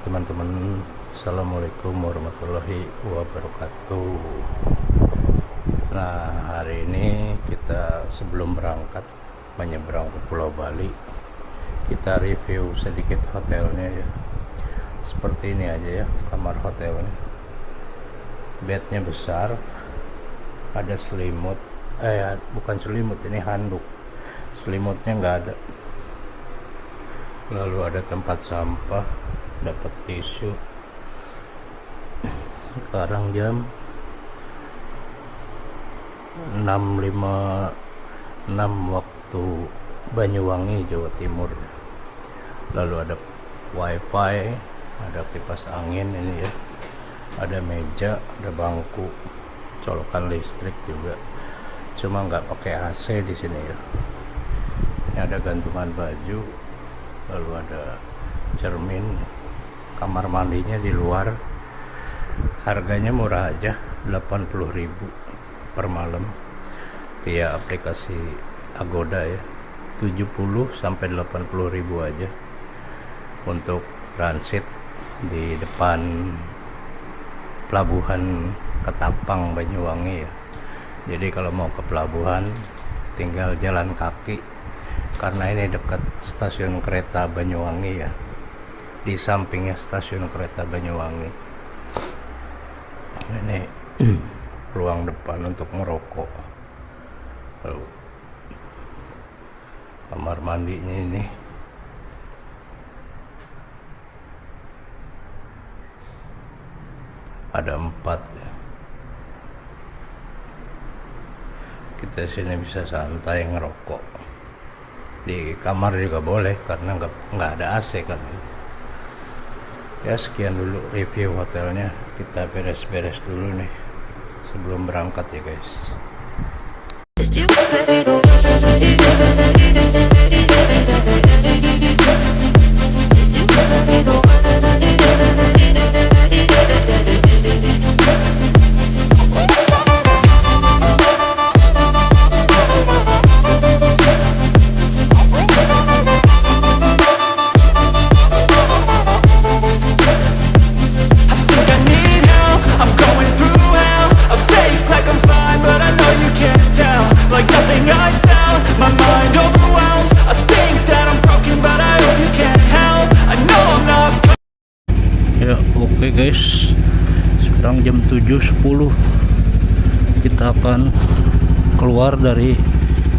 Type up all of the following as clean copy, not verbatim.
teman-teman, assalamualaikum warahmatullahi wabarakatuh. Nah, hari ini kita sebelum berangkat menyeberang ke Pulau Bali, kita review sedikit hotelnya ya. Seperti ini aja ya kamar hotelnya. Bednya besar, ada selimut, bukan selimut, ini handuk. Selimutnya nggak ada. Lalu ada tempat sampah, dapat tisu. Sekarang jam 6.56 waktu Banyuwangi, Jawa Timur. Lalu ada wifi, ada kipas angin ini ya, ada meja, ada bangku, colokan listrik juga, cuma nggak pakai AC di sini ya. Ini ada gantungan baju, lalu ada cermin. Kamar mandinya di luar, harganya murah aja, 80.000 per malam via aplikasi Agoda ya. 70 sampai 80.000 aja untuk transit di depan pelabuhan Ketapang Banyuwangi ya. Jadi kalau mau ke pelabuhan tinggal jalan kaki, karena ini dekat stasiun kereta Banyuwangi ya, di sampingnya stasiun kereta Banyuwangi. Ini ruang depan untuk merokok. Lalu kamar mandinya ini ada 4 ya. Kita sini bisa santai ngerokok. Di kamar juga boleh karena nggak ada AC kan. Ya, sekian dulu review hotelnya. Kita beres-beres dulu nih sebelum berangkat ya guys. Ya, oke guys, sekarang jam 7.10, kita akan keluar dari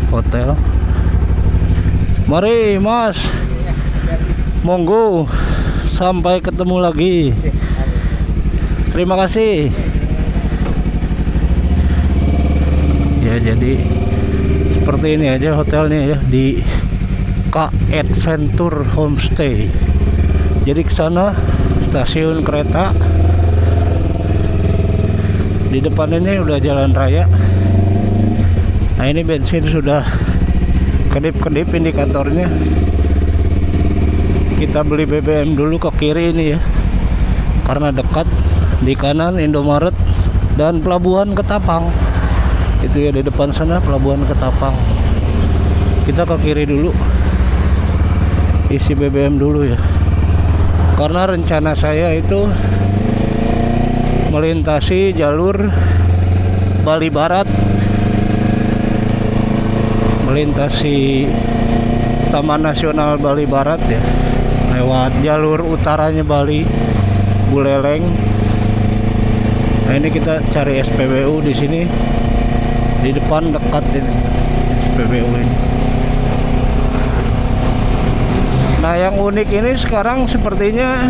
hotel. Mari mas, monggo, sampai ketemu lagi. Terima kasih ya. Jadi seperti ini aja hotelnya ya, di K Adventure Homestay. Jadi ke sana stasiun kereta, di depan ini udah jalan raya. Nah, ini bensin sudah kedip-kedip indikatornya. Kita beli BBM dulu ke kiri ini ya, karena dekat. Di kanan Indomaret dan pelabuhan Ketapang. Itu ya, di depan sana pelabuhan Ketapang. Kita ke kiri dulu, isi BBM dulu ya, karena rencana saya itu melintasi jalur Bali Barat, melintasi Taman Nasional Bali Barat ya, lewat jalur utaranya Bali Buleleng. Nah, ini kita cari SPBU di sini, di depan dekat ini SPBU ini. Nah, yang unik ini sekarang sepertinya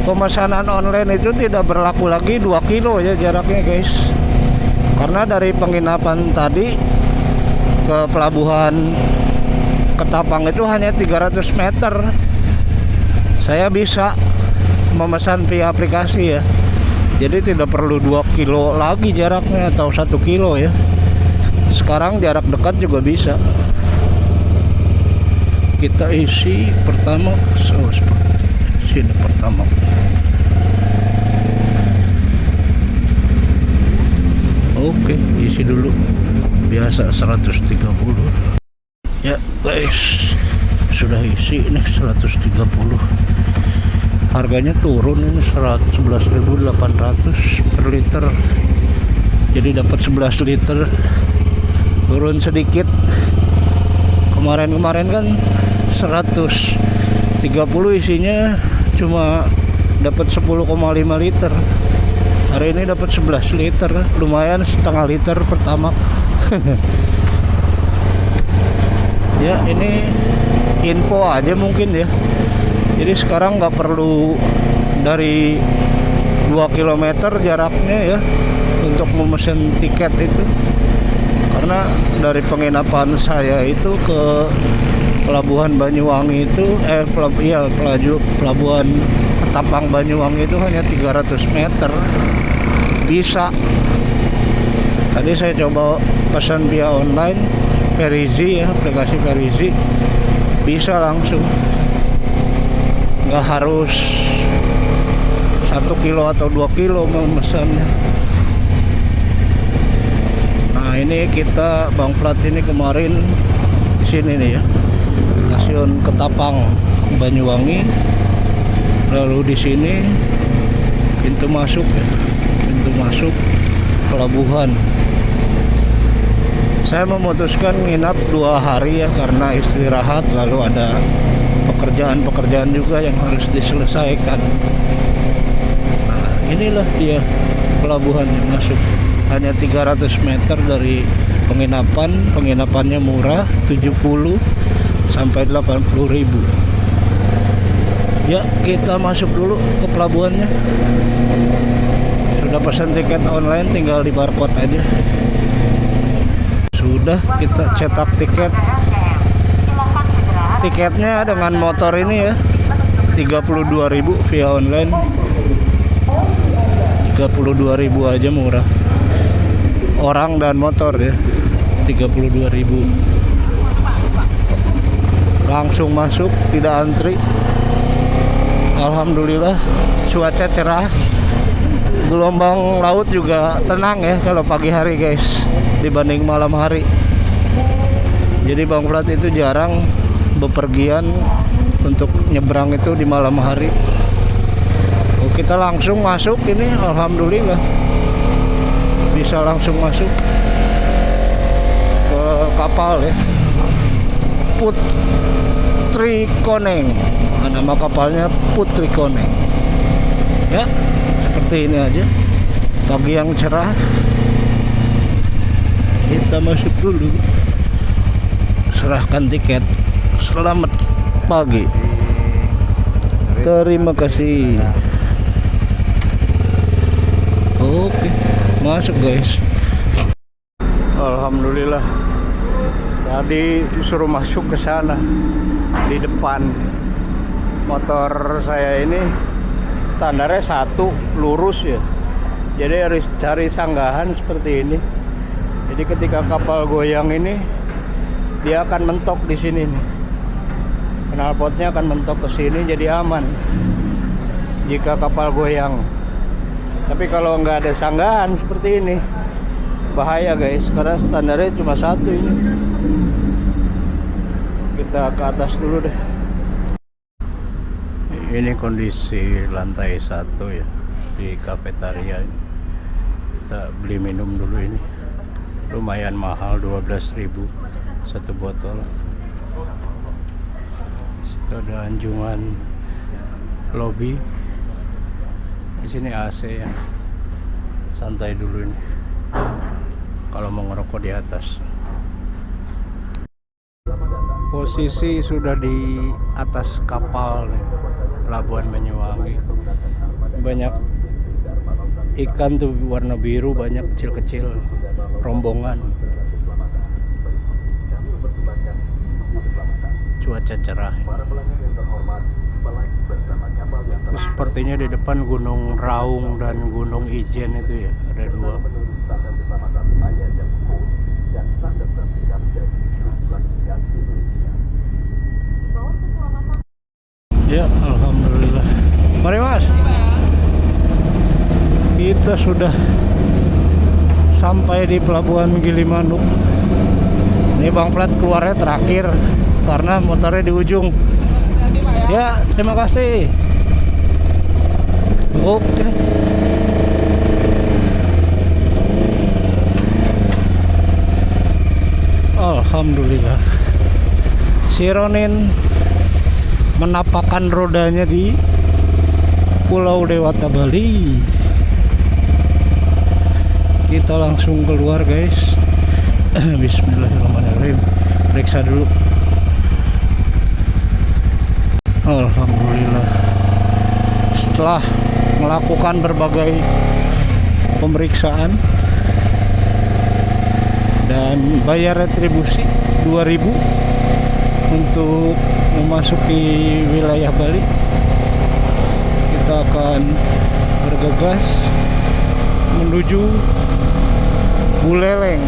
pemesanan online itu tidak berlaku lagi 2 kilo ya jaraknya guys. Karena dari penginapan tadi ke pelabuhan Ketapang itu hanya 300 meter. Saya bisa memesan via aplikasi ya. Jadi tidak perlu 2 kilo lagi jaraknya, atau 1 kilo ya. Sekarang jarak dekat juga bisa. Kita isi pertama, sini pertama. Oke, isi dulu. Biasa 130. Ya guys, sudah isi nih 130. harganya turun ini 11.800 per liter, jadi dapat 11 liter, turun sedikit. Kemarin kan 130 isinya cuma dapat 10,5 liter, hari ini dapat 11 liter, lumayan setengah liter pertama. Ya ini info aja mungkin ya, jadi sekarang nggak perlu dari 2 km jaraknya ya untuk memesan tiket itu, karena dari penginapan saya itu ke Pelabuhan Banyuwangi itu Pelabuhan Ketapang Banyuwangi itu hanya 300 meter, bisa. Tadi saya coba pesan via online Verizi ya, aplikasi Verizi, bisa langsung, nggak harus 1 kilo atau 2 kilo memesannya. Nah ini kita Bang Plat ini kemarin di sini nih ya, stasiun Ketapang Banyuwangi, lalu di sini pintu masuk ya, pintu masuk pelabuhan. Saya memutuskan nginap 2 hari ya, karena istirahat, lalu ada pekerjaan-pekerjaan juga yang harus diselesaikan. Nah inilah dia pelabuhannya, masuk hanya 300 meter dari penginapan. Penginapannya murah, 70 sampai 80 ribu. Ya kita masuk dulu ke pelabuhannya. Sudah pesan tiket online, tinggal di barcode aja. Sudah kita cetak tiket. Tiketnya dengan motor ini ya 32.000 via online, 32.000 aja murah, orang dan motor ya, 32.000. Langsung masuk, tidak antri. Alhamdulillah cuaca cerah, gelombang laut juga tenang ya kalau pagi hari guys, dibanding malam hari. Jadi Bang Plat itu jarang bepergian untuk nyebrang itu di malam hari. Oh, kita langsung masuk ini, alhamdulillah bisa langsung masuk ke kapal ya, Putri Koneng. Nama kapalnya Putri Koneng ya. Seperti ini aja, pagi yang cerah. Kita masuk dulu, serahkan tiket. Selamat pagi, terima kasih. Oke, masuk guys. Alhamdulillah, tadi disuruh masuk ke sana. Di depan motor saya ini standarnya 1 lurus ya, jadi harus cari sanggahan seperti ini. Jadi ketika kapal goyang ini, dia akan mentok di sini nih, knalpotnya akan mentok ke sini, jadi aman jika kapal goyang. Tapi kalau nggak ada sanggahan seperti ini, bahaya guys, karena standarnya cuma 1 ini. Kita ke atas dulu deh. Ini kondisi lantai 1 ya, di kafetaria. Kita beli minum dulu ini, lumayan mahal, 12.000 satu botol. Situ ada anjungan lobby. Di sini AC ya, santai dulu ini kalau mau ngerokok di atas. Posisi sudah di atas kapal nih, Pelabuhan Banyuwangi. Banyak ikan tuh warna biru, banyak kecil-kecil, rombongan. Cuaca cerah. Terus sepertinya di depan Gunung Raung dan Gunung Ijen itu ya, ada 2. Ya, alhamdulillah. Mari Mas. Kita sudah sampai di Pelabuhan Gilimanuk. Ini Bang Plat keluarnya terakhir karena motornya di ujung. Ya, terima kasih. Oke. Alhamdulillah, si Ronin menapakkan rodanya di Pulau Dewata Bali. Kita langsung keluar guys. Bismillahirrahmanirrahim. Periksa dulu. Alhamdulillah, setelah melakukan berbagai pemeriksaan dan bayar retribusi 2000 untuk memasuki wilayah Bali, kita akan bergegas menuju Buleleng.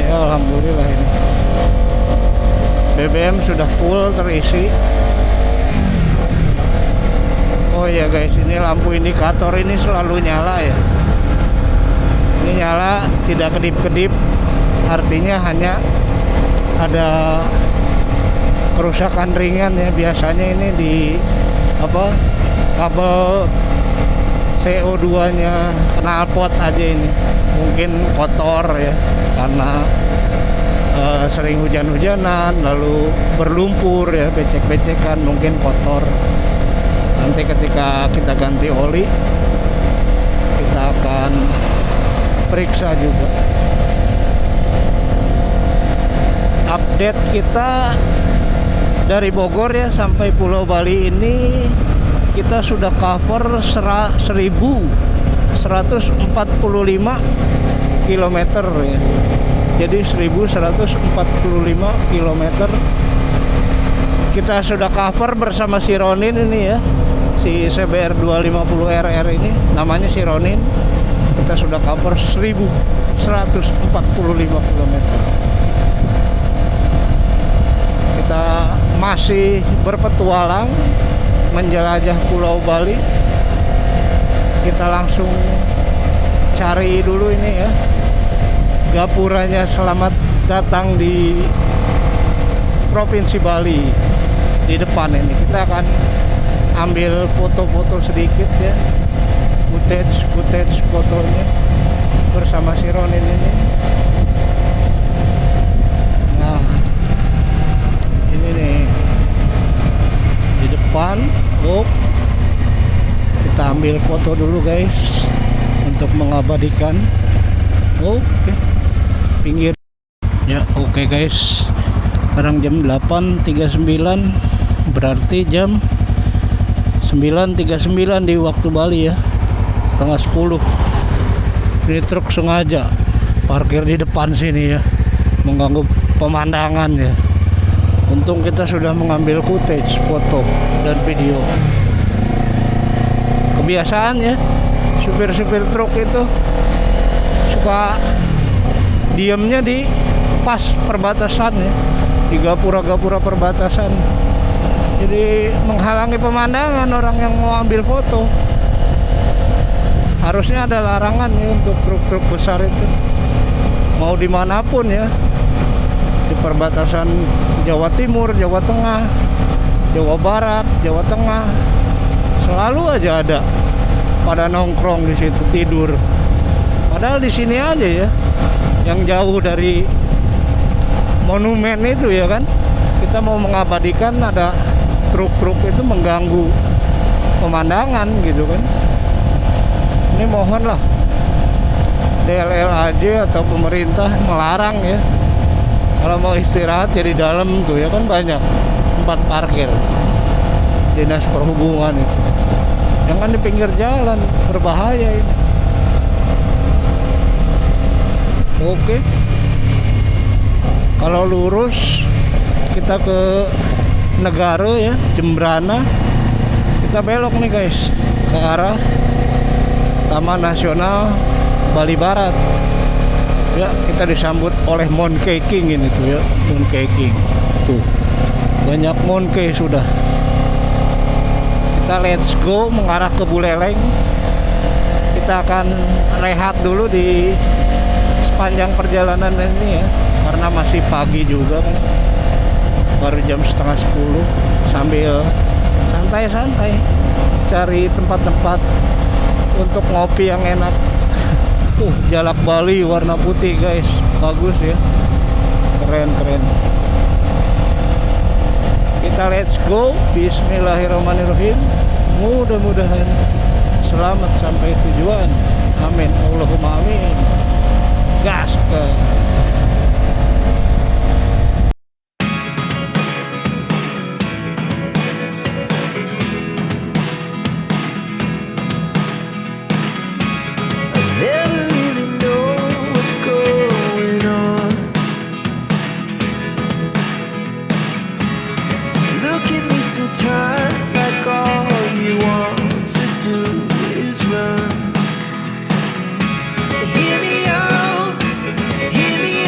Ya alhamdulillah, ini BBM sudah full terisi. Oh ya guys, ini lampu indikator ini selalu nyala ya. Ini nyala, tidak kedip-kedip, artinya hanya ada kerusakan ringan ya. Biasanya ini di apa, kabel CO2 nya knalpot aja ini mungkin kotor ya, karena sering hujan-hujanan lalu berlumpur ya, becek-becekan, mungkin kotor. Nanti ketika kita ganti oli, kita akan periksa juga. Update kita dari Bogor ya sampai Pulau Bali ini kita sudah cover 1145 km ya. Jadi 1145 km kita sudah cover bersama si Ronin ini ya, si CBR 250RR ini, namanya si Ronin. Kita sudah cover 1145 km. Kita masih berpetualang menjelajah Pulau Bali. Kita langsung cari dulu ini ya, gapuranya selamat datang di Provinsi Bali. Di depan ini kita akan ambil foto-foto sedikit ya, footage fotonya bersama si Ronin ini. Nah ini nih di depan. Kita ambil foto dulu guys untuk mengabadikan. Oke, pinggir ya. Oke guys, sekarang jam 8.39, berarti jam 9.39 di waktu Bali ya, setengah 10. Ini truk sengaja parkir di depan sini ya, mengganggu pemandangan ya. Untung kita sudah mengambil footage, foto dan video. Kebiasaan ya, supir-supir truk itu suka diamnya di pas perbatasan ya, di gapura-gapura perbatasan. Jadi menghalangi pemandangan orang yang mau ambil foto. Harusnya ada larangan ya untuk truk-truk besar itu, mau dimanapun ya, di perbatasan Jawa Timur, Jawa Tengah, Jawa Barat, Jawa Tengah, selalu aja ada pada nongkrong di situ tidur. Padahal di sini aja ya, yang jauh dari monumen itu ya kan, kita mau mengabadikan, ada truk-truk itu mengganggu pemandangan gitu kan. Ini mohonlah DLLAJ atau pemerintah melarang ya, kalau mau istirahat ya di dalam tuh ya kan, banyak tempat parkir dinas perhubungan itu. Jangan di pinggir jalan, berbahaya ini. Oke, kalau lurus kita ke Negara ya, Jembrana. Kita belok nih guys ke arah Taman Nasional Bali Barat ya. Kita disambut oleh Monkey King ini tuh ya, Monkey King tuh, banyak monkey sudah. Kita let's go mengarah ke Buleleng. Kita akan rehat dulu di sepanjang perjalanan ini ya, karena masih pagi juga kan, baru jam setengah 10, sambil santai-santai cari tempat-tempat untuk ngopi yang enak. Jalak Bali warna putih guys, bagus ya, keren. Kita let's go. Bismillahirrahmanirrahim. Mudah-mudahan selamat sampai tujuan. Amin, Allahumma amin. Gas ke. Never really know what's going on. Look at me sometimes like all you want to do is run. Hear me out, hear me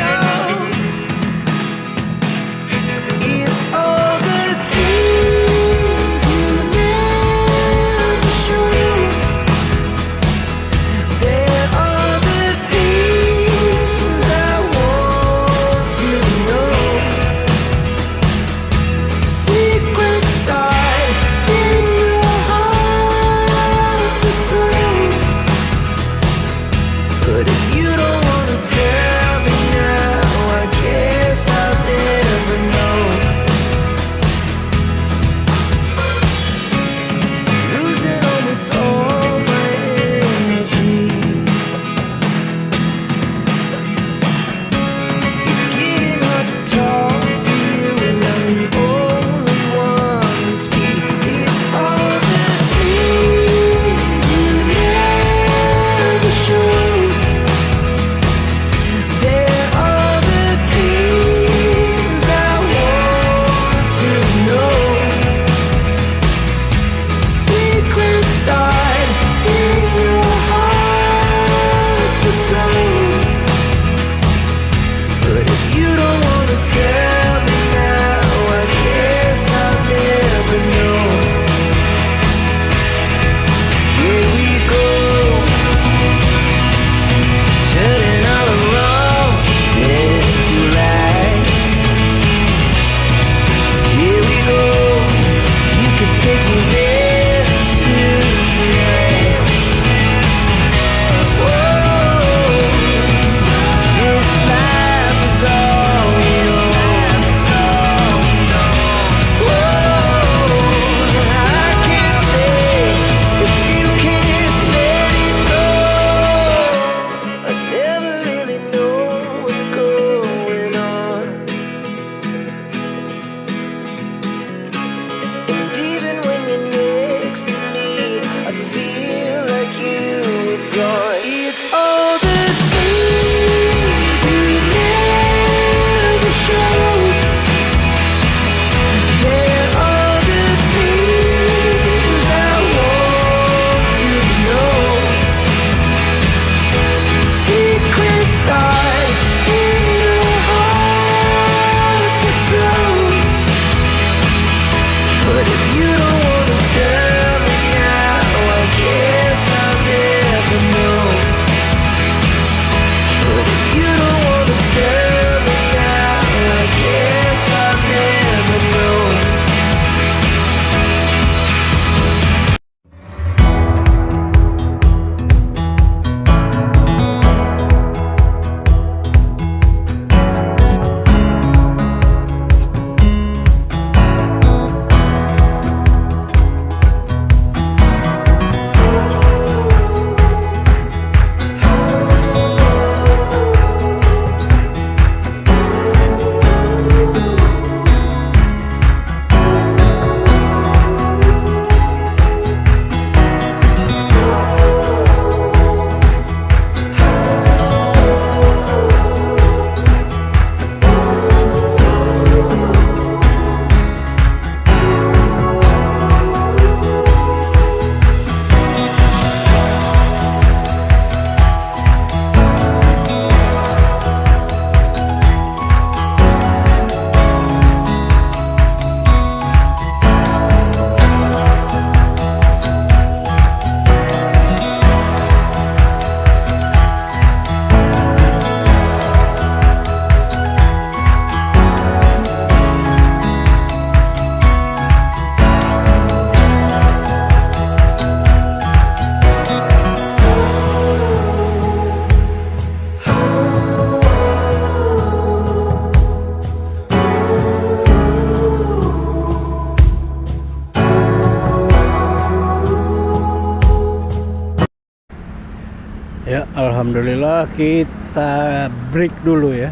Alhamdulillah kita break dulu ya,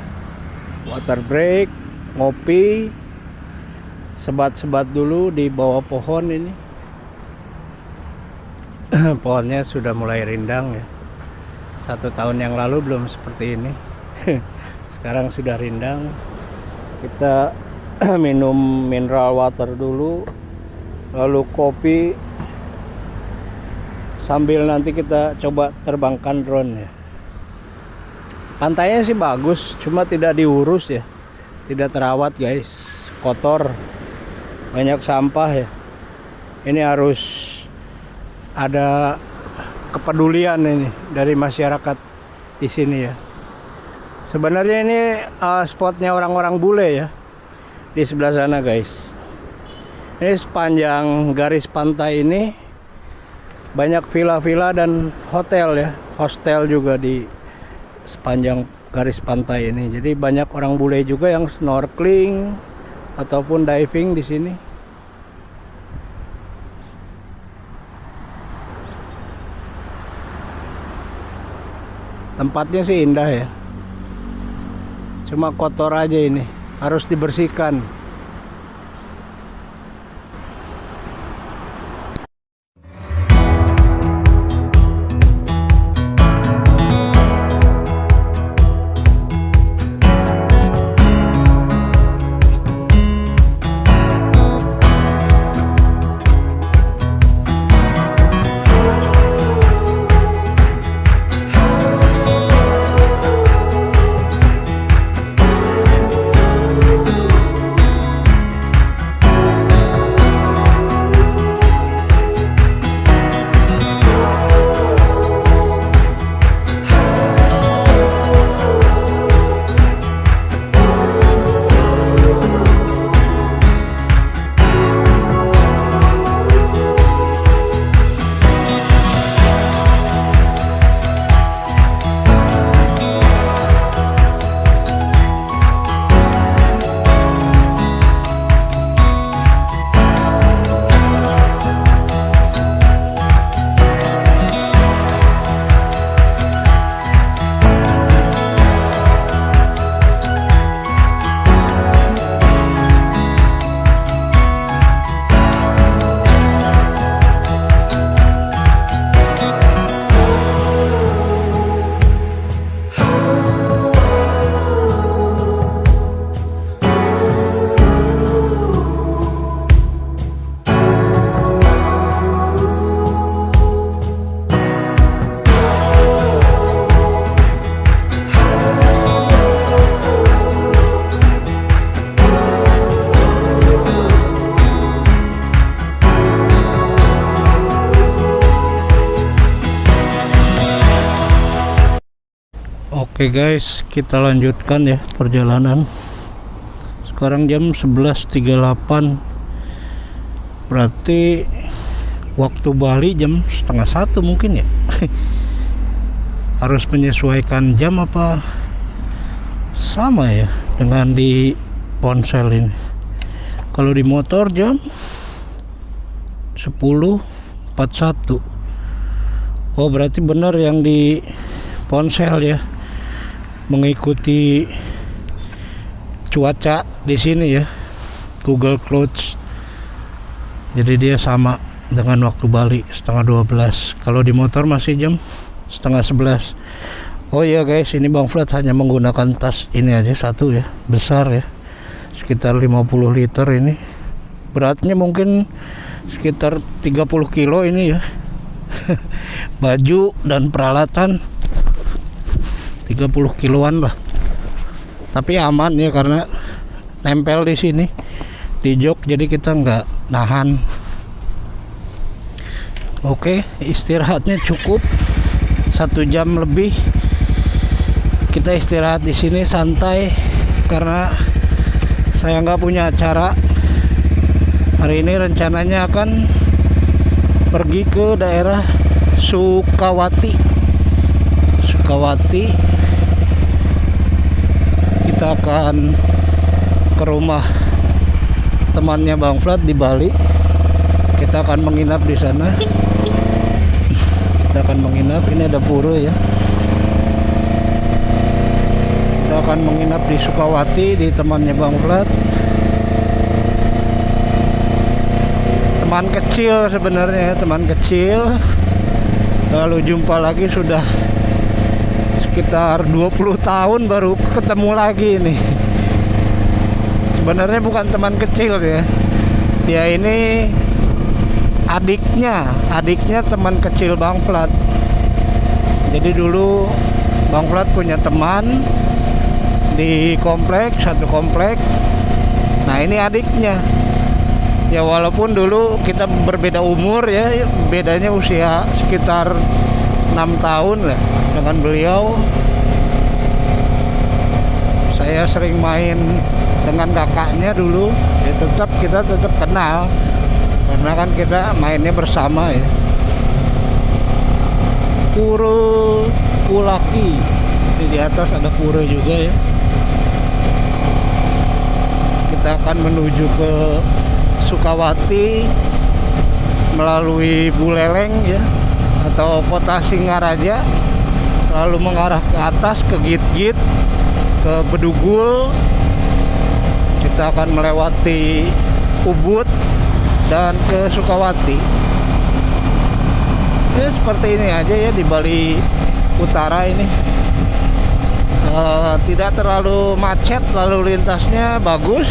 water break, ngopi, sebat-sebat dulu di bawah pohon ini. Pohonnya sudah mulai rindang ya. 1 tahun yang lalu belum seperti ini. Sekarang sudah rindang. Kita minum mineral water dulu, lalu kopi, sambil nanti kita coba terbangkan drone ya. Pantainya sih bagus, cuma tidak diurus ya, tidak terawat guys, kotor, banyak sampah ya. Ini harus ada kepedulian ini dari masyarakat di sini ya. Sebenarnya ini spotnya orang-orang bule ya, di sebelah sana guys. Ini sepanjang garis pantai ini banyak villa-villa dan hotel ya, hostel juga di sepanjang garis pantai ini. Jadi banyak orang bule juga yang snorkeling ataupun diving di sini. Tempatnya sih indah ya, cuma kotor aja ini, harus dibersihkan. Oke guys, kita lanjutkan ya perjalanan. Sekarang jam 11.38, berarti waktu Bali jam 12:30 mungkin ya. Harus menyesuaikan jam apa sama ya dengan di ponsel ini. Kalau di motor jam 10.41. Oh berarti benar yang di ponsel ya, mengikuti cuaca di sini ya, Google Clouds. Jadi dia sama dengan waktu Bali 10:30. Kalau di motor masih jam 10:30. Oh iya guys, ini Bang Flat hanya menggunakan tas ini aja satu ya, besar ya, sekitar 50 liter ini. Beratnya mungkin sekitar 30 kilo ini ya. Baju dan peralatan 30 kiloan lah, tapi aman ya karena nempel di sini di jok, jadi kita nggak nahan. Oke, istirahatnya cukup 1 jam lebih. Kita istirahat di sini santai karena saya nggak punya acara hari ini. Rencananya akan pergi ke daerah Sukawati. Kita akan ke rumah temannya Bang Flat di Bali. Kita akan menginap di sana. Kita akan menginap. Ini ada pura ya. kita akan menginap di Sukawati di temannya Bang Plat. Teman kecil sebenarnya, teman kecil. Lalu jumpa lagi sudah sekitar 20 tahun baru ketemu lagi nih. Sebenarnya bukan teman kecil ya. Dia ini adiknya teman kecil Bang Plat. Jadi dulu Bang Plat punya teman di komplek, satu komplek. Nah ini adiknya. Ya walaupun dulu kita berbeda umur ya, bedanya usia sekitar 6 tahun lah dengan beliau. Saya sering main dengan kakaknya dulu, ya kita tetap kenal karena kan kita mainnya bersama ya. Pura Kulaki, di atas ada pura juga ya. Kita akan menuju ke Sukawati melalui Buleleng ya, atau kota Singaraja, lalu mengarah ke atas ke Git-Git, ke Bedugul. Kita akan melewati Ubud dan ke Sukawati. Ya, seperti ini aja ya di Bali Utara ini. Tidak terlalu macet, lalu lintasnya bagus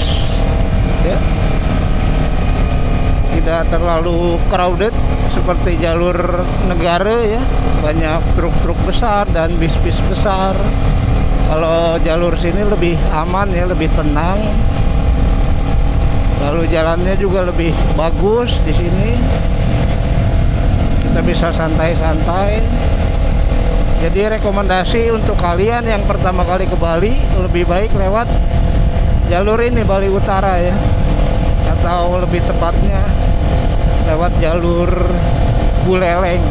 ya. Tidak terlalu crowded seperti jalur negara ya, banyak truk-truk besar dan bis-bis besar. Kalau jalur sini lebih aman ya, lebih tenang. Lalu jalannya juga lebih bagus di sini. Kita bisa santai-santai. Jadi rekomendasi untuk kalian yang pertama kali ke Bali, lebih baik lewat jalur ini Bali Utara ya, atau lebih tepatnya lewat jalur Buleleng.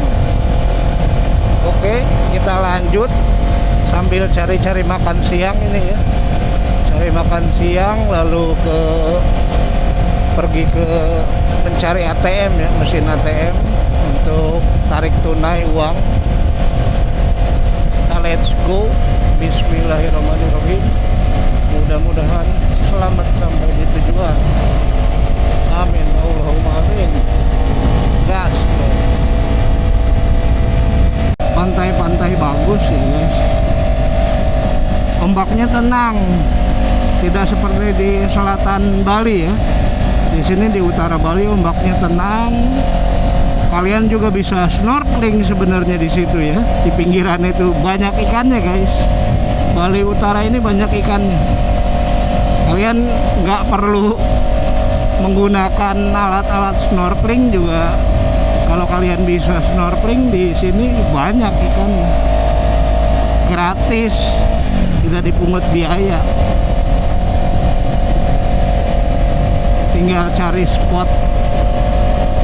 Oke, kita lanjut sambil cari-cari makan siang ini ya. Cari makan siang lalu pergi ke mencari ATM ya, mesin ATM untuk tarik tunai uang. Nah, let's go. Bismillahirrahmanirrahim. Mudah-mudahan selamat sampai di tujuan. Amin, Allahumma amin. Gas. Pantai-pantai bagus ya guys. Ombaknya tenang, tidak seperti di selatan Bali ya. Di sini di utara Bali ombaknya tenang. Kalian juga bisa snorkeling sebenarnya di situ ya. Di pinggiran itu banyak ikannya guys. Bali Utara ini banyak ikannya. Kalian nggak perlu menggunakan alat-alat snorkeling juga. Kalau kalian bisa snorkeling di sini banyak ikannya. Gratis, tidak dipungut biaya. Tinggal cari spot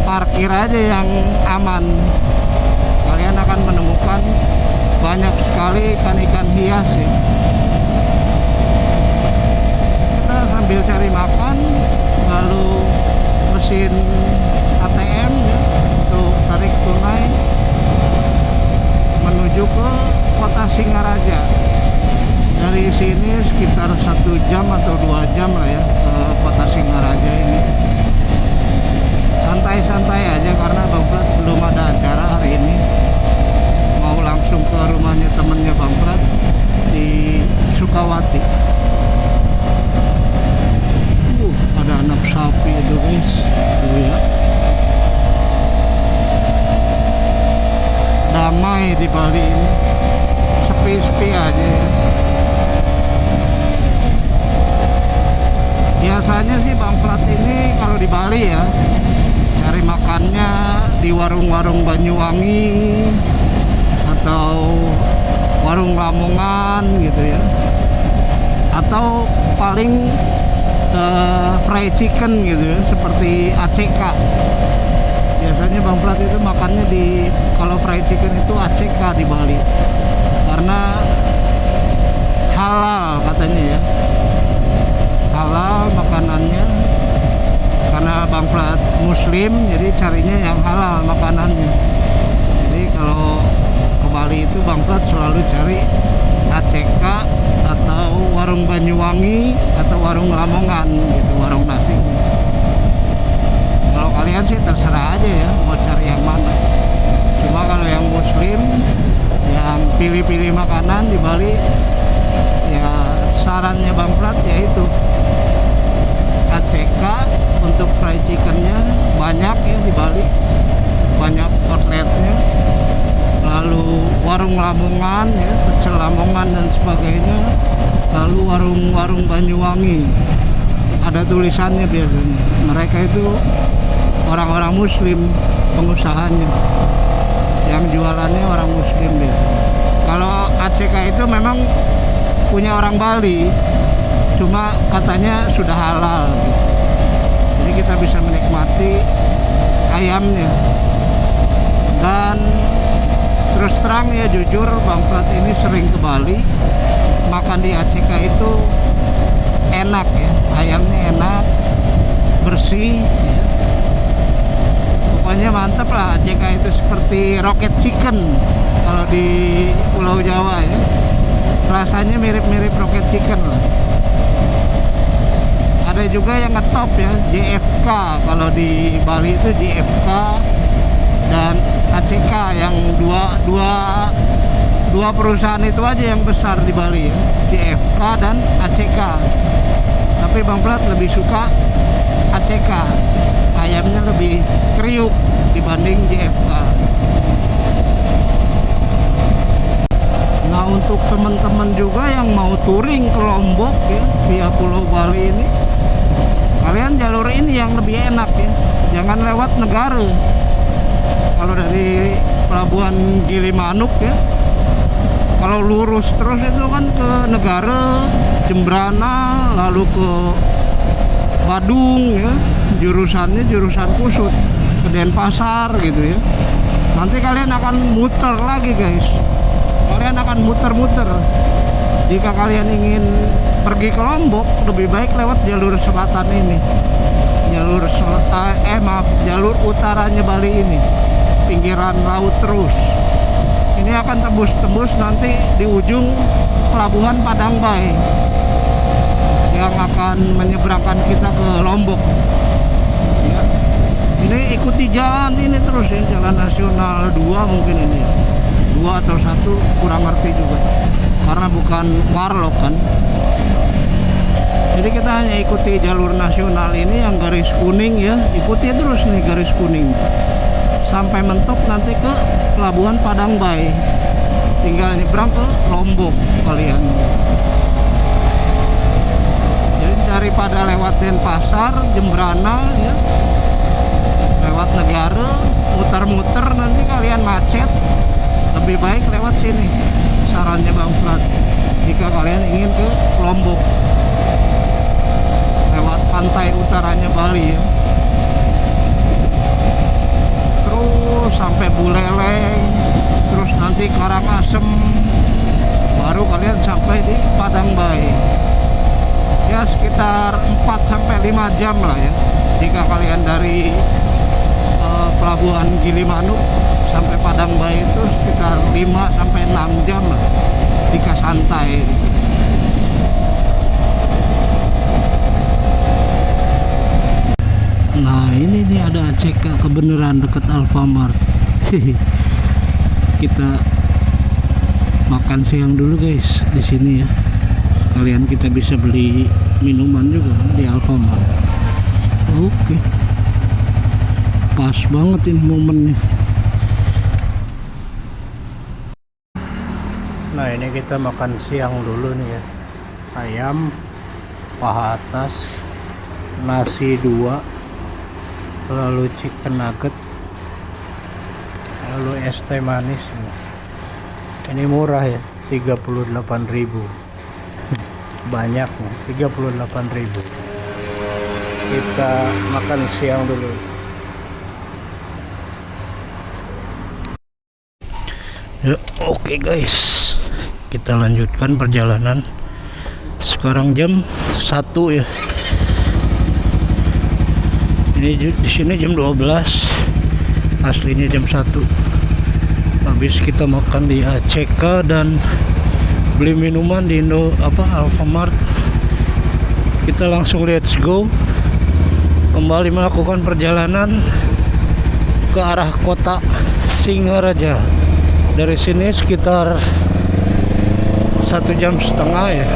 parkir aja yang aman. Kalian akan menemukan banyak sekali ikan-ikan hias ya. Kita sambil cari makan, lalu mesin ATM ya, untuk tarik tunai menuju ke kota Singaraja. Dari sini sekitar 1 jam atau 2 jam lah ya ke kota Singaraja ini. Santai-santai aja karena Bang Plat belum ada acara hari ini. Mau langsung ke rumahnya temennya Bang Plat di Sukawati. Ada anak sapi itu guys, tuh ya. Damai di Bali ini, sepi-sepi aja ya. Biasanya sih Bang Plat ini kalau di Bali ya, cari makannya di warung-warung Banyuwangi atau warung Lamongan gitu ya, atau paling fried chicken gitu ya, seperti ACK. Biasanya Bang Plat itu makannya di, kalau fried chicken itu ACK di Bali, karena halal katanya ya, halal makanannya. Karena Bang Plat muslim, jadi carinya yang halal makanannya. Jadi kalau ke Bali itu Bang Plat selalu cari ACK atau Banyuwangi atau warung Lamongan gitu, warung nasi. Kalau kalian sih terserah aja ya mau cari yang mana. Cuma kalau yang muslim yang pilih-pilih makanan di Bali, ya sarannya Bang Prat yaitu ACK untuk fried chickennya banyak ya di Bali, banyak outletnya. Lalu warung Lamongan ya, pecel Lamongan dan sebagainya. Lalu warung-warung Banyuwangi ada tulisannya biasanya, mereka itu orang-orang muslim pengusahanya, yang jualannya orang muslim biasanya. Kalau ACK itu memang punya orang Bali, cuma katanya sudah halal gitu. Jadi kita bisa menikmati ayamnya. Dan terus terang ya, jujur Bang Prat ini sering ke Bali, makan di ACK itu enak ya, ayamnya enak, bersih ya. Pokoknya mantep lah. ACK itu seperti rocket chicken kalau di Pulau Jawa ya, rasanya mirip-mirip rocket chicken lah. Ada juga yang ngetop ya, JFK. Kalau di Bali itu JFK dan ACK, yang dua perusahaan itu aja yang besar di Bali ya, JFK dan ACK. Tapi Bang Prat lebih suka ACK, ayamnya lebih kriuk dibanding JFK. Nah, untuk teman-teman juga yang mau touring ke Lombok ya via Pulau Bali ini, kalian jalur ini yang lebih enak ya, jangan lewat Negara. Kalau dari Pelabuhan Gilimanuk ya, kalau lurus terus itu kan ke Negara, Jembrana, lalu ke Badung ya, jurusannya jurusan Kusut ke Denpasar gitu ya. Nanti kalian akan muter lagi guys, kalian akan muter-muter. Jika kalian ingin pergi ke Lombok, lebih baik lewat jalur selatan ini, jalur utaranya Bali ini, pinggiran laut terus. Ini akan tembus nanti di ujung Pelabuhan Padangbai yang akan menyeberangkan kita ke Lombok ya. Ini ikuti jalan ini terus ya, jalan nasional 2 mungkin ini ya, 2 atau 1 kurang ngerti juga karena bukan warlock kan. Jadi kita hanya ikuti jalur nasional ini yang garis kuning ya, ikuti terus nih garis kuning sampai mentok nanti ke Pelabuhan Padangbai, tinggal nyebrang ke Lombok kalian. Jadi daripada lewat Denpasar, Jembrana ya, lewat Negara, muter-muter nanti kalian macet, lebih baik lewat sini, sarannya Bang Prat jika kalian ingin ke Lombok lewat pantai utaranya Bali ya, terus sampai Buleleng, terus nanti Karangasem, baru kalian sampai di Padangbai. Ya sekitar 4-5 jam lah ya, jika kalian dari Pelabuhan Gilimanuk sampai Padangbai itu sekitar 5-6 jam lah jika santai. Nah ini nih ada ACK kebenaran dekat Alfamart. Kita makan siang dulu guys di sini ya. Sekalian kita bisa beli minuman juga di Alfamart. Oke. Pas banget ini momennya. Nah ini kita makan siang dulu nih ya. Ayam paha atas, nasi 2, lalu chicken nugget, lalu es teh manis. Ini murah ya, 38.000. Banyak nih, 38.000. Kita makan siang dulu. Ya, oke guys, kita lanjutkan perjalanan. Sekarang jam 1 ya. Ini di sini jam 12, aslinya jam 1. Habis kita makan di ACK dan beli minuman di Alfamart. kita langsung let's go kembali melakukan perjalanan ke arah kota Singaraja. Dari sini sekitar 1,5 jam ya.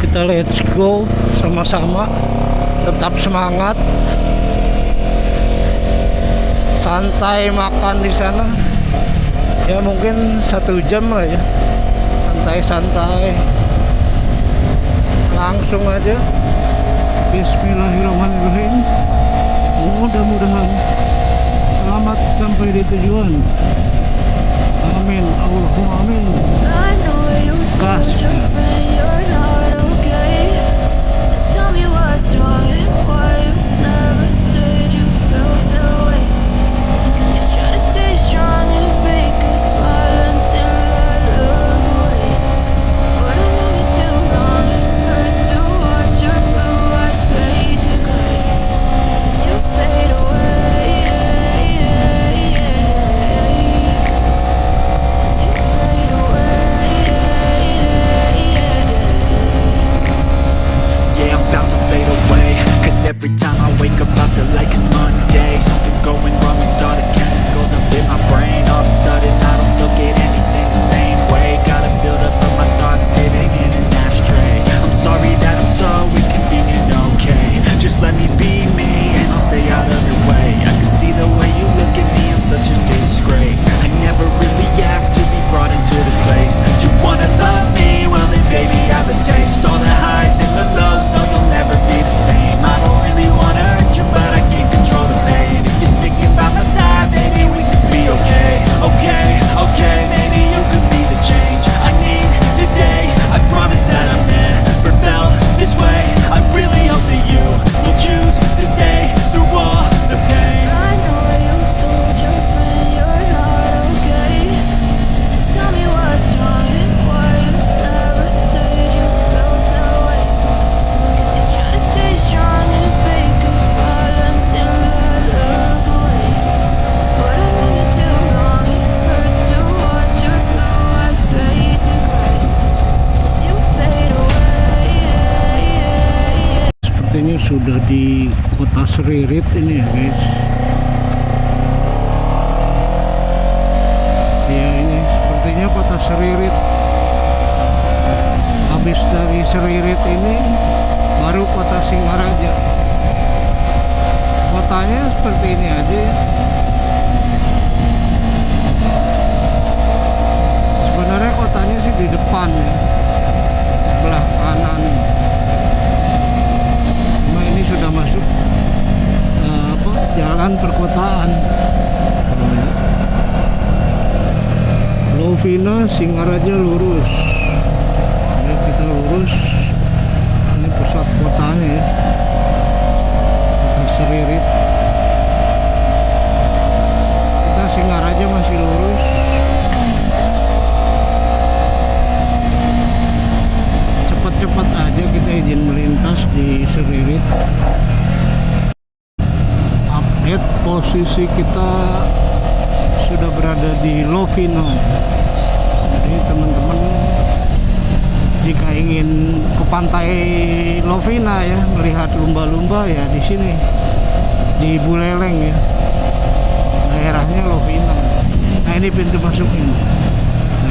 Kita let's go sama-sama, tetap semangat, santai makan di sana ya, mungkin 1 jam lah ya, santai-santai langsung aja. Bismillahirrahmanirrahim. Mudah-mudahan selamat sampai di tujuan. Amin, Allahumma amin. I know you told your friend you're not okay. Tell me what's wrong and why you never said you felt that way. 'Cause you try to stay strong and fake a smile until I look away. But I know you too long, it hurts to watch your blue eyes fade to gray as you fade away. As you fade away. Yeah, I'm about to fade away. Cause every time I wake up I feel like it's Monday. Something's going wrong with all the chemicals up in my brain. All of a sudden I don't look at anything the same way. Gotta build up of my thoughts sitting in an ashtray. I'm sorry that I'm so inconvenient, okay. Just let me be me and I'll stay out of your way. I can see the way you look at me, I'm such a disgrace. I never really asked to be brought into this place. You wanna love me? Well then baby I have a taste. All the highs and the lows, no you'll never be the same. I don't really wanna hurt you but I can't control the pain. If you're sticking by my side, maybe we could be okay. Okay, okay, maybe you could be the change I need today. I promise that I've never felt this way. I really hope that you will choose to stay through all the pain. I know you told your friend you're not okay. Tell me what's wrong and why you never said you felt that way. 'Cause you try to stay strong and fake a smile until I look away. But I know you too long, it hurts to watch your blue eyes fade to gray as you fade away. Sepertinya sudah di kota Seririt ini ya guys. Ya ini sepertinya kota Seririt. Habis dari Seririt ini baru kota Singaraja. Kotanya seperti ini aja ya. Sebenarnya kotanya sih di depan ya, sebelah kanan. Cuma ini sudah masuk jalan perkotaan. Lovina Singaraja lurus. Ini kita lurus. Ini pusat kotanya ya, kota Seririt. Kita Singaraja masih lurus. Cepat-cepat aja kita izin melintas di Seririt. Update posisi kita sudah berada di Lovina. Jadi teman-teman jika ingin ke pantai Lovina ya, melihat lumba-lumba ya di sini di Buleleng ya, daerahnya Lovina. Nah ini pintu masuknya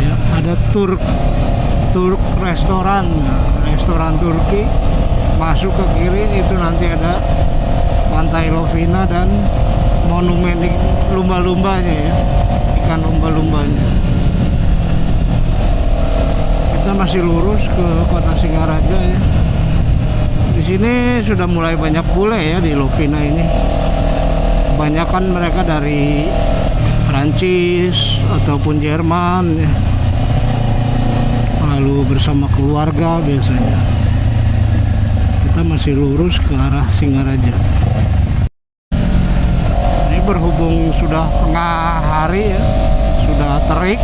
ya, ada Turk restoran, restoran Turki. Masuk ke kiri itu nanti ada pantai Lovina dan monumen lumba-lumbanya ya, ikan lumba-lumbanya. Kita masih lurus ke kota Singaraja ya. Di sini sudah mulai banyak bule ya di Lovina ini. Kebanyakan mereka dari Prancis ataupun Jerman ya. Lalu bersama keluarga biasanya. Kita masih lurus ke arah Singaraja. Ini berhubung sudah tengah hari ya, sudah terik.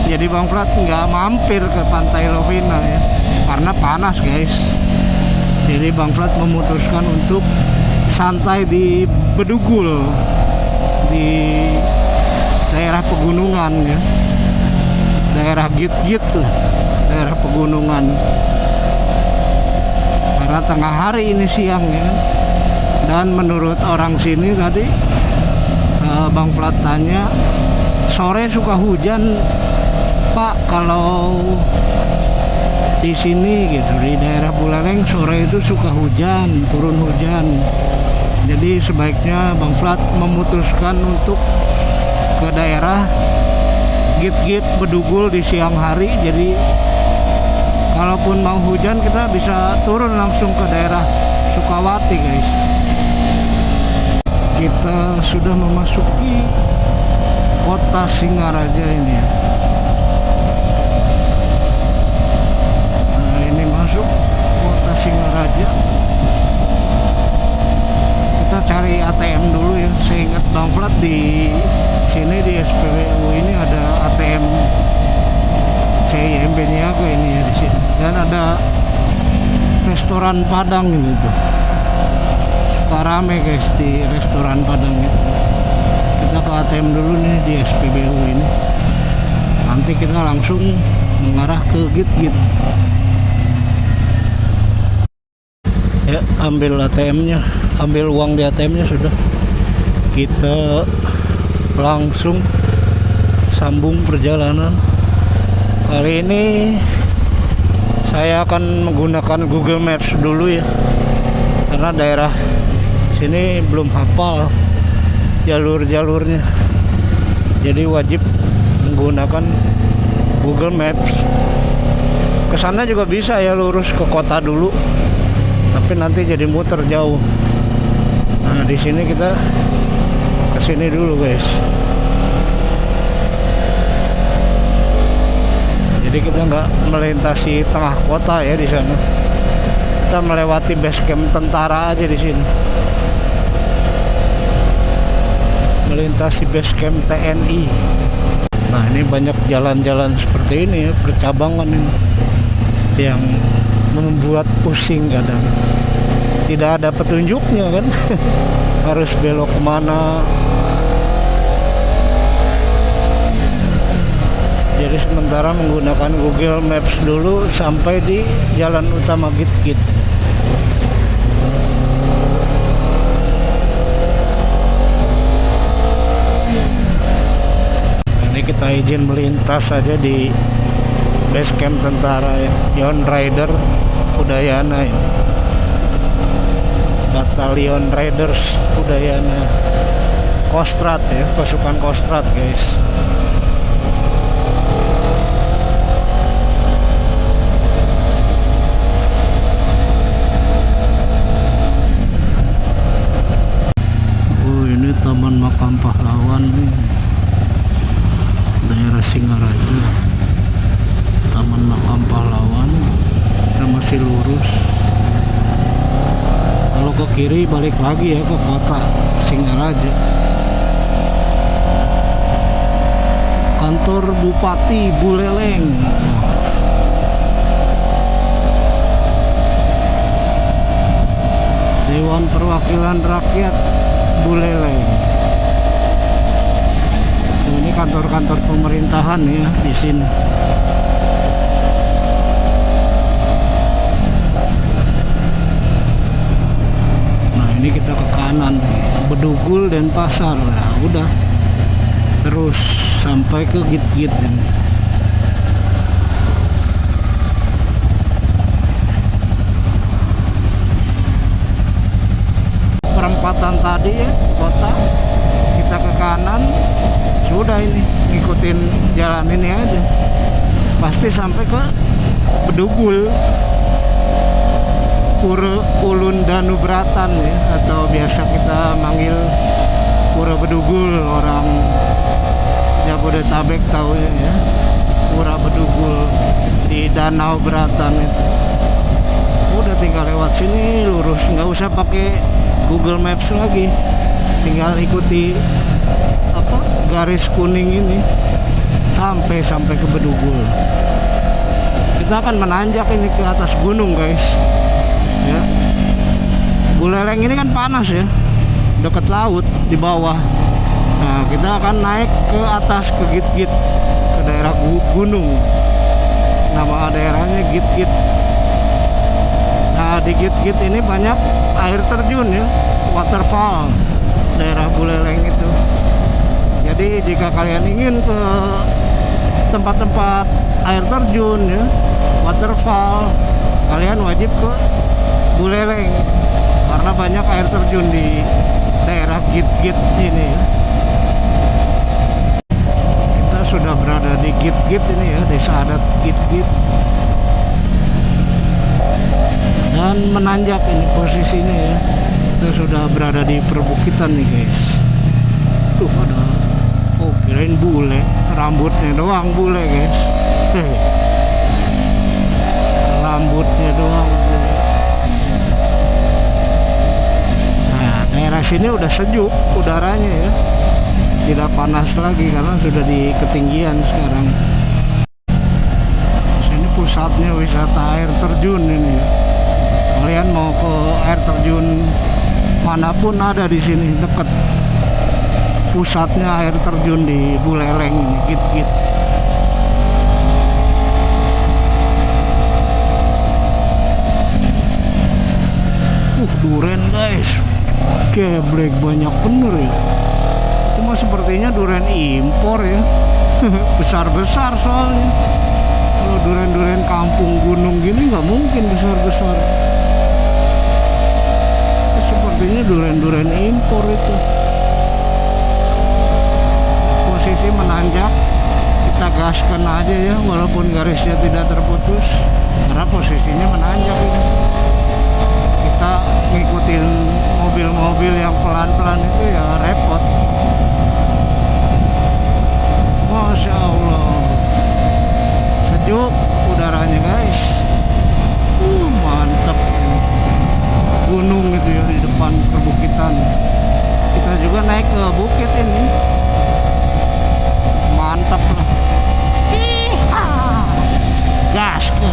Jadi Bang Prat nggak mampir ke pantai Lovina ya, karena panas guys. Jadi Bang Prat memutuskan untuk santai di Bedugul, di daerah pegunungan ya, daerah Git-Git lah, daerah pegunungan. karena tengah hari ini siang ya kan. Dan menurut orang sini tadi Bang Plat tanya, sore suka hujan Pak kalau di sini gitu, di daerah Buleleng sore itu suka hujan, turun hujan. Jadi sebaiknya Bang Plat memutuskan untuk ke daerah Git-Git Bedugul di siang hari. Jadi kalaupun mau hujan kita bisa turun langsung ke daerah Sukawati guys. Kita sudah memasuki kota Singaraja ini ya. Nah ini masuk kota Singaraja. Kita cari ATM dulu ya. Saya ingat Bang Plat di sini di SPBU ini ada ATM CIMB Niaga ini ya di sini. Dan ada restoran Padang gitu. Suka rame guys di restoran Padang itu. Kita ke ATM dulu nih di SPBU ini. Nanti kita langsung mengarah ke Git-Git. Ya, ambil ATM-nya, ambil uang di ATM-nya sudah. Kita langsung sambung perjalanan. Kali ini saya akan menggunakan Google Maps dulu ya, karena daerah sini belum hafal jalur-jalurnya, jadi wajib menggunakan Google Maps. Kesana juga bisa ya, lurus ke kota dulu, tapi nanti jadi muter jauh. Nah di sini kita kesini dulu guys. Jadi kita nggak melintasi tengah kota ya di sana. Kita melewati base camp tentara aja di sini. Melintasi base camp TNI. Nah ini banyak jalan-jalan seperti ini ya, percabangan ini, yang membuat pusing kadang. Tidak ada petunjuknya kan. Harus belok kemana. Jadi sementara menggunakan Google Maps dulu sampai di jalan utama Git-Git. Ini kita izin melintas saja di base camp tentara ya, Yon Rider Udayana ya. Batalion Riders Udayana Kostrad ya, pasukan Kostrad guys. Ini Taman Makam Pahlawan nih, daerah Singaraja. Taman Makam Pahlawan, kita masih lurus. Kalau ke kiri balik lagi ya ke kota Singaraja. Kantor Bupati Buleleng. Dewan Perwakilan Rakyat Buleleng. Ini kantor-kantor pemerintahan ya di sini. Nah ini kita ke kanan, Bedugul dan Pasar. Nah udah terus sampai ke Git-Git ini. Perempatan tadi ya kota, kita ke kanan, sudah ini ngikutin jalan ini aja pasti sampai ke Bedugul, Pura Ulun Danubratan ya, atau biasa kita manggil Pura Bedugul, orang Jabodetabek tahu ya, Pura Bedugul di Danau Beratan itu. Udah tinggal lewat sini lurus, nggak usah pakai Google Maps lagi, tinggal ikuti apa garis kuning ini sampai ke Bedugul. Kita akan menanjak ini ke atas gunung guys ya. Buleleng ini kan panas ya, dekat laut di bawah. Nah kita akan naik ke atas ke Git-Git, ke daerah gunung. Nama daerahnya Git-Git. Nah Nah di Git-Git ini banyak air terjun ya, waterfall daerah Buleleng itu. Jadi jika kalian ingin ke tempat-tempat air terjun ya, waterfall, kalian wajib ke Buleleng karena banyak air terjun di daerah Git-Git ini ya. Kita sudah berada di Git-Git ini ya, desa adat Git-Git. Dan menanjak ini posisinya ya. Kita sudah berada di perbukitan nih guys. Tuh ada, oh kirain bule, rambutnya doang bule guys. Rambutnya doang bule. Nah daerah sini udah sejuk udaranya ya, tidak panas lagi karena sudah di ketinggian sekarang. Sini pusatnya wisata air terjun ini ya. Kalian mau ke air terjun manapun ada di sini, dekat pusatnya air terjun di Buleleng ini, Git-Git. Duren guys, geblek banyak bener ya. Cuma sepertinya duren impor ya. Besar-besar soalnya. Kalau duren-duren kampung gunung gini nggak mungkin besar-besar. Sepertinya duren-duren impor itu. Posisi menanjak, kita gaskan aja ya, walaupun garisnya tidak terputus karena posisinya menanjak ini. Kita ngikutin mobil-mobil yang pelan-pelan itu ya repot. Masya Allah, sejuk udaranya guys. Mantap. Gunung itu ya di depan perbukitan. Kita juga naik ke bukit ini. Mantap lah. Gas ke.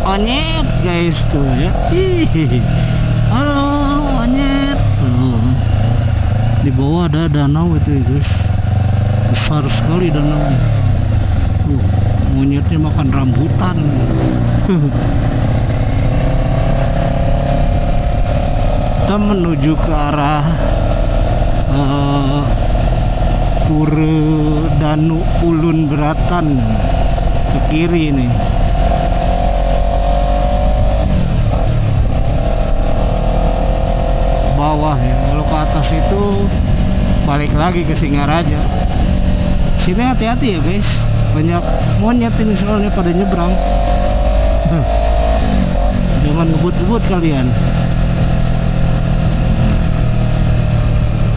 onyet guys tuh ya. Ih, halo onyet. Tuh. Di bawah ada danau itu ya guys, besar sekali danau. Monyetnya makan rambutan. Kita menuju ke arah Pura Danu Ulun Beratan ke kiri nih. Bawah ya, kalau ke atas itu balik lagi ke Singaraja. Sini hati-hati ya guys, banyak monyet ini soalnya pada nyebrang. Jangan ngebut-ngebut kalian.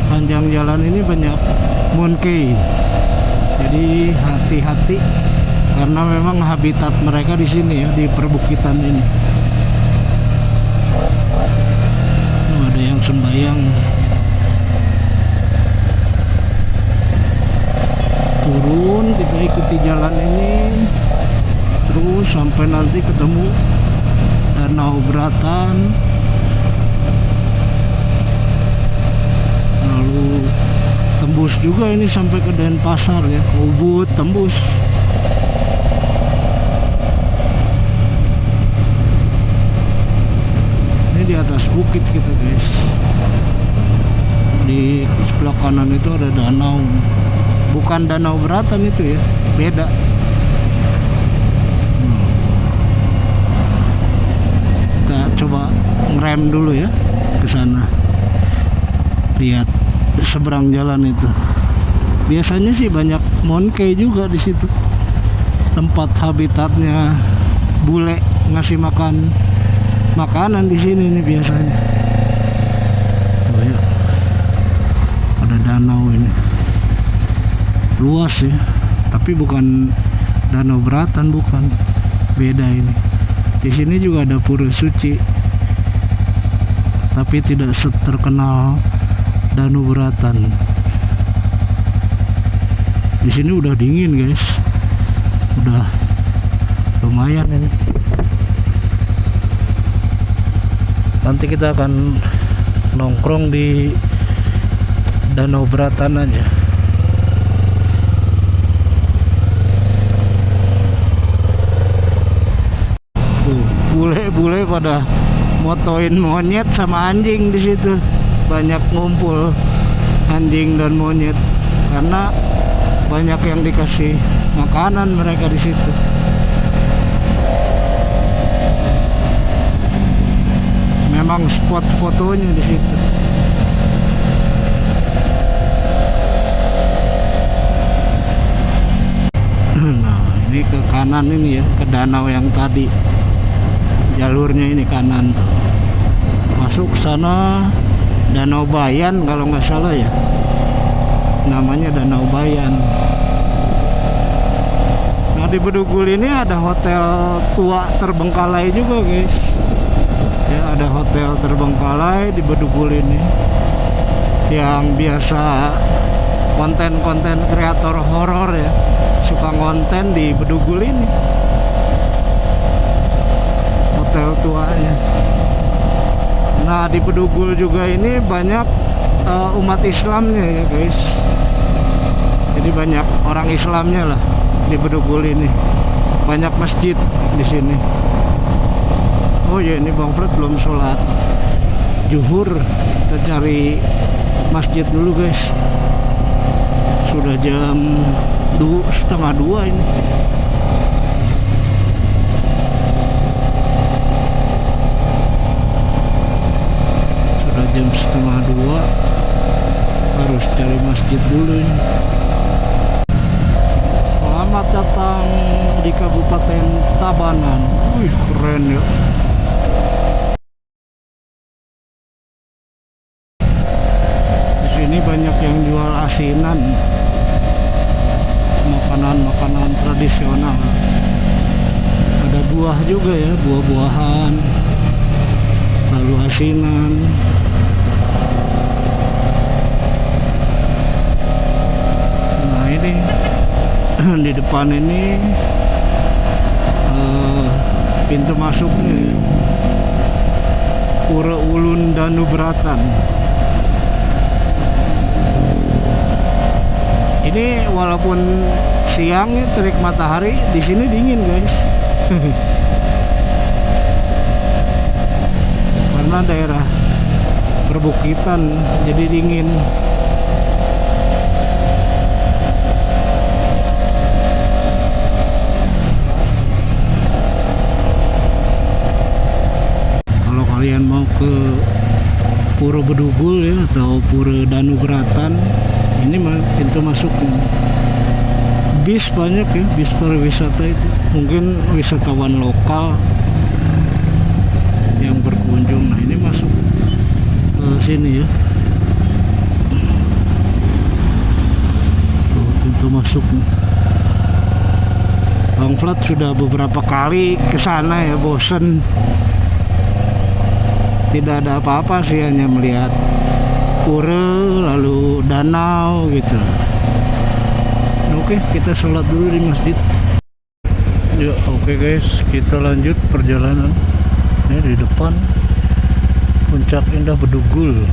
Panjang jalan ini banyak monkey, jadi hati-hati karena memang habitat mereka di sini ya, di perbukitan ini. Ada yang sembayang. Turun, kita ikuti jalan ini terus sampai nanti ketemu Danau Beratan. Lalu tembus juga ini sampai ke Denpasar ya, ke Ubud tembus. Ini di atas bukit kita guys. Di sebelah kanan itu ada danau. Bukan Danau Beratan itu ya, beda. Kita coba ngerem dulu ya ke sana. Lihat seberang jalan itu. Biasanya sih banyak monkey juga di situ. Tempat habitatnya bule, ngasih makan makanan di sini nih biasanya. Oh ya. Ada danau ini. Luas ya, tapi bukan Danau Beratan, bukan, beda ini. Di sini juga ada Pura Suci, tapi tidak terkenal Danau Beratan. Di sini udah dingin guys, udah lumayan ini. Nanti kita akan nongkrong di Danau Beratan aja. Bule-bule pada motoin monyet sama anjing di situ. Banyak ngumpul anjing dan monyet karena banyak yang dikasih makanan mereka di situ. Memang spot fotonya di situ. Nah, ini ke kanan ini ya, ke danau yang tadi. Jalurnya ini kanan tuh. Masuk sana Danau Bayan kalau nggak salah ya. Namanya Danau Bayan. Nah, di Bedugul ini ada hotel tua terbengkalai juga guys. Ya, ada hotel terbengkalai di Bedugul ini. Yang biasa konten-konten kreator horor ya, suka konten di Bedugul ini. Hotel tuanya. Nah, di Bedugul juga ini banyak umat Islamnya ya guys. Jadi banyak orang Islamnya lah di Bedugul ini. Banyak masjid di sini. Oh ya, ini Bang Fred belum sholat zuhur. Kita cari masjid dulu guys. Sudah jam 1:30 ini. Jam 1:30 harus cari masjid dulu ini. Selamat datang di Kabupaten Tabanan. Wih, keren ya. Di sini banyak yang jual asinan, makanan-makanan tradisional. Ada buah juga ya, buah-buahan, lalu asinan. Di depan ini pintu masuknya Pura Ulun Danubratan. Ini walaupun siang ya, terik matahari, di sini dingin guys. Karena daerah perbukitan jadi dingin. Kalau kalian mau ke Pura Bedugul ya atau Pura Danubratan, ini pintu masuknya. Bis banyak ya, bis pariwisata itu. Mungkin wisatawan lokal yang berkunjung. Nah, ini masuk ke sini ya. Tuh, pintu masuknya. Bang Flat sudah beberapa kali ke sana ya, bosen. Tidak ada apa-apa sih, hanya melihat pura lalu danau gitu. Oke, kita sholat dulu di masjid. Ya, oke guys, kita lanjut perjalanan. Ini di depan Puncak Indah Bedugul.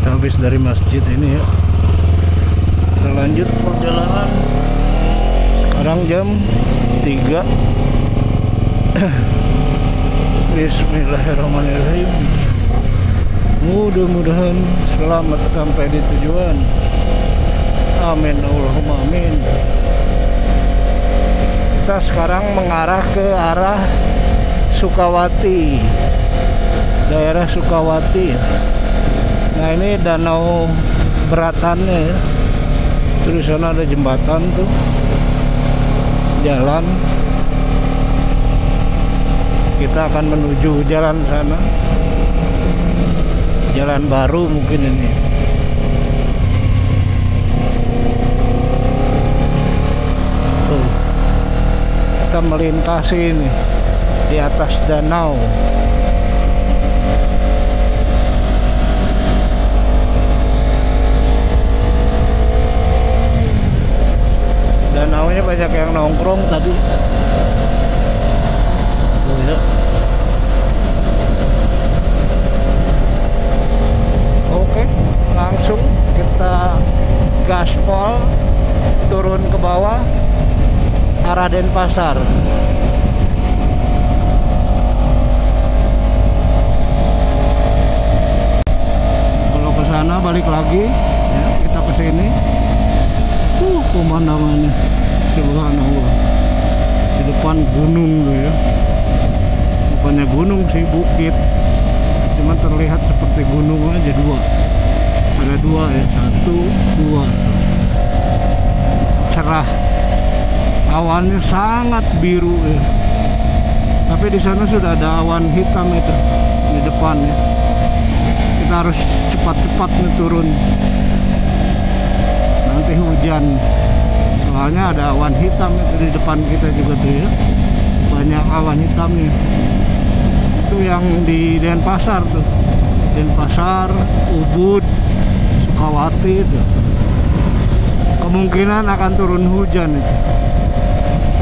Kita habis dari masjid ini ya. Kita lanjut perjalanan. Sekarang jam 3. Bismillahirrahmanirrahim. Mudah-mudahan selamat sampai di tujuan. Amin, Allahumma amin. Kita sekarang mengarah ke arah Sukawati, daerah Sukawati. Nah, ini danau beratannya ya. Terus sana ada jembatan tuh, jalan. Kita akan menuju jalan sana, jalan baru mungkin ini. Tuh, kita melintasi ini di atas danau. Danaunya banyak yang nongkrong tadi. Tuh ya. Oke, langsung kita gaspol turun ke bawah arah Denpasar. Kalau ke sana balik lagi ya, kita ke sini. Pemandangannya subhanallah. Di depan gunung tuh ya. Bukannya gunung sih, bukit. Cuma terlihat seperti gunung aja, dua. Ada dua ya, 1, 2. Cerah. Awannya sangat biru ya. Tapi di sana sudah ada awan hitam itu di depan ya. Kita harus cepat-cepat nih turun. Nanti hujan. Soalnya ada awan hitam itu di depan kita juga tuh ya. Banyak awan hitamnya. Itu yang di Denpasar tuh. Denpasar, Ubud, Sukawati itu. Kemungkinan akan turun hujan itu.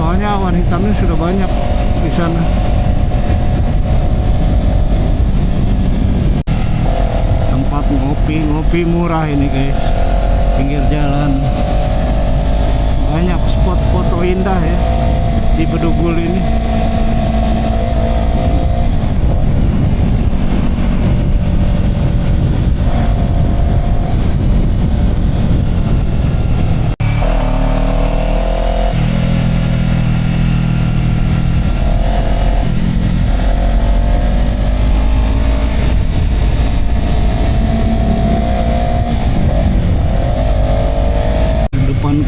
Soalnya awan hitamnya sudah banyak di sana. Tempat ngopi murah ini guys. Pinggir jalan. Banyak spot foto indah ya di Bedugul ini.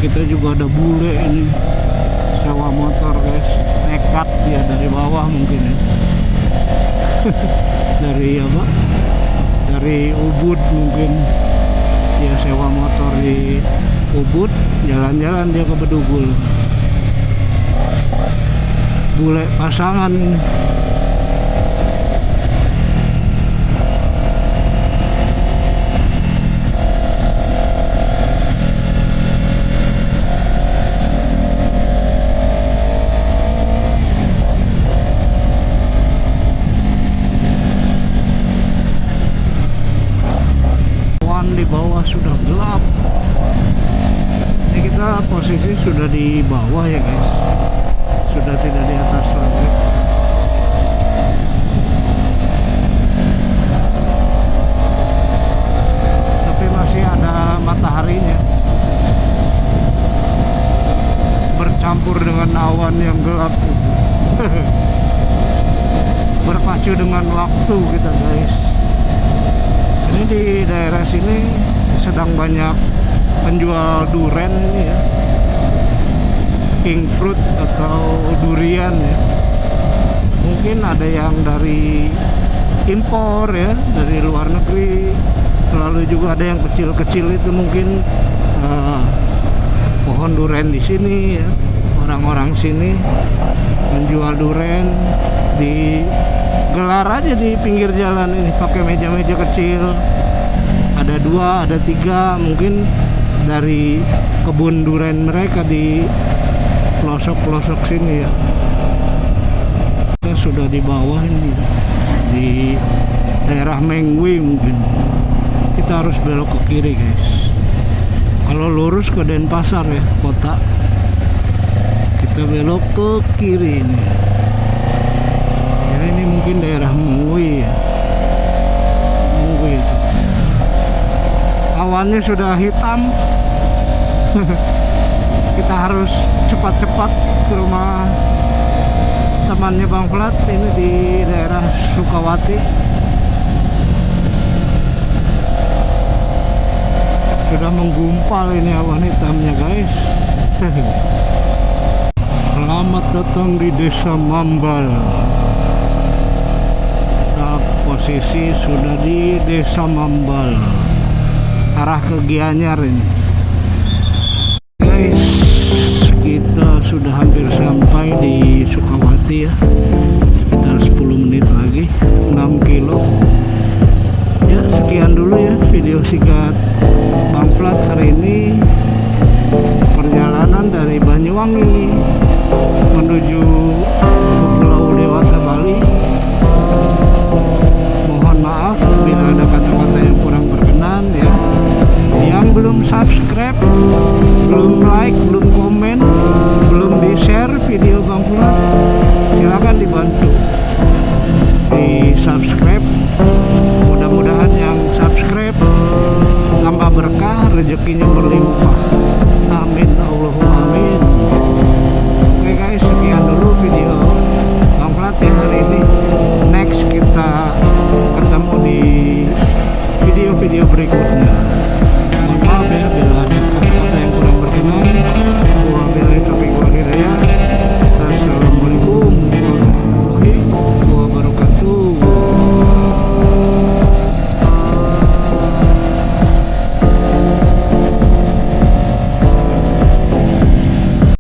Kita juga ada bule ini sewa motor guys, nekat dia dari bawah mungkin ya. Dari apa, dari Ubud mungkin dia sewa motor di Ubud, jalan-jalan dia ke Bedugul. Bule pasangan ini. kita posisi sudah di bawah ya guys, sudah tidak di atas lagi. Tapi masih ada mataharinya bercampur dengan awan yang gelap gitu. Berpacu dengan waktu kita guys. Ini di daerah sini sedang banyak penjual durian ini ya, king fruit atau durian ya. Mungkin ada yang dari impor ya, dari luar negeri. Lalu juga ada yang kecil-kecil itu mungkin pohon durian di sini ya. Orang-orang sini menjual durian, digelar aja di pinggir jalan ini pakai meja-meja kecil. Ada 2, ada 3, mungkin dari kebun durian mereka di pelosok-pelosok sini ya. Kita sudah di bawah ini, di daerah Mengwi mungkin. Kita harus belok ke kiri guys. Kalau lurus ke Denpasar ya, kota. Kita belok ke kiri ini. Ya ini mungkin daerah Mengwi ya. Mengwi itu. Awannya sudah hitam. Kita harus cepat-cepat ke rumah temannya Bang Plat ini di daerah Sukawati. Sudah menggumpal ini awan hitamnya guys. Selamat datang di Desa Mambal. Kita posisi sudah di Desa Mambal, arah ke Gianyar ini guys. Kita sudah hampir sampai di Sukawati ya, sekitar 10 menit lagi, 6 kilo ya. Sekian dulu ya video singkat Bang Plat hari ini, perjalanan dari Banyuwangi menuju Pulau Dewata Bali. Mohon maaf bila ada kata-kata yang kurang berkenan ya. Yang belum subscribe, belum like, belum komen, belum di share video Bang Plat, silakan dibantu di subscribe. Mudah-mudahan yang subscribe tambah berkah, rezekinya berlimpah. Amin Allahumma amin. Oke guys, sekian dulu video Bang Plat ya hari ini. Next kita ketemu di video-video berikutnya.